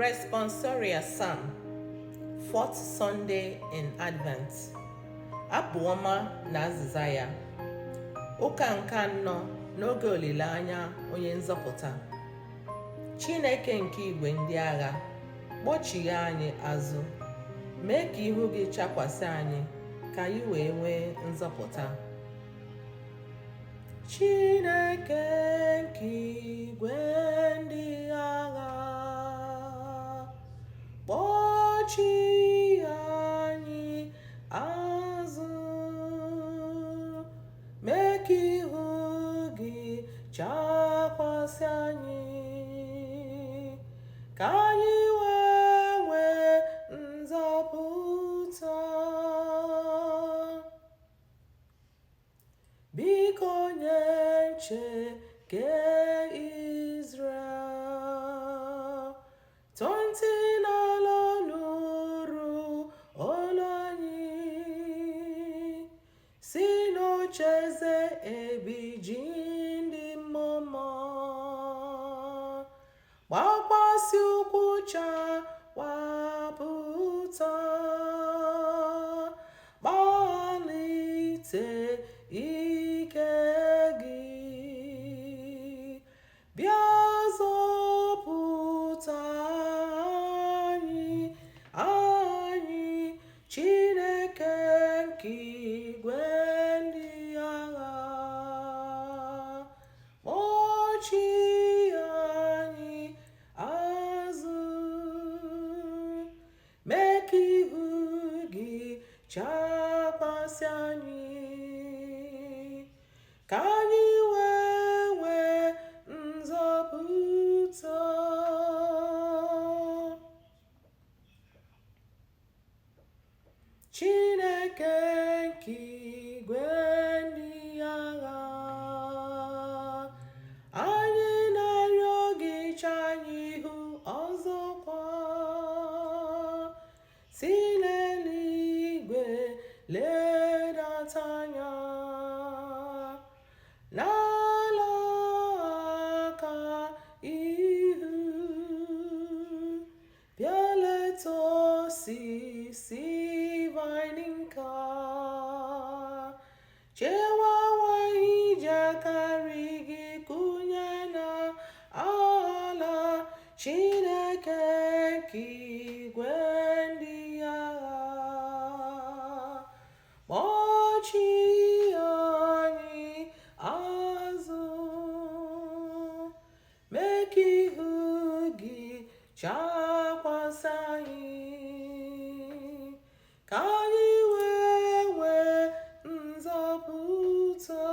Responsoria Psalm, Fourth Sunday in Advent. Abụ ọma na azịza ya. Ụka nke anọ n'oge olileanya onye nzọpụta. Chineke nke igwe ndị agha, kpọchigha anyị azụ, mee ka ihu gị chakwasị anyị ka anyị wee nwee nzọpụta. Chineke nke igwe ndị agha, kpọchigha anyị azụ, mee ka ihu gị chakwasị anyị ka anyị wee nwee nzọpụta. Biko nye nche nke Izrel, tọọ ntị n'ala nụrụ olu anyị, si n'ocheeze ebiji ndị mmụọ, gbakwasị ụkwụ chawapụta, gbalite ike gị, bịa zọpụta anyị, Chineke nke igwe ndị agha, kpọchigha anyị azụ, mee ka ihu gị chakwasị anyị ka anyị wee nwee nzọpụta. Chineke nke igwe ndị agha, anyị na-arịọ gị chee anyị ihu ọzọkwa, si n'eluigwe ledata anya n'ala aka ihu, bịa leta osisi vaịn nka, chewawa ije akarị gị kụnye n'ala. Chineke nke igwe ndị agha, kpọchigha anyị azụ, mee ka ihu gị chakwasị anyị ka anyị wee nwee nzọpụta.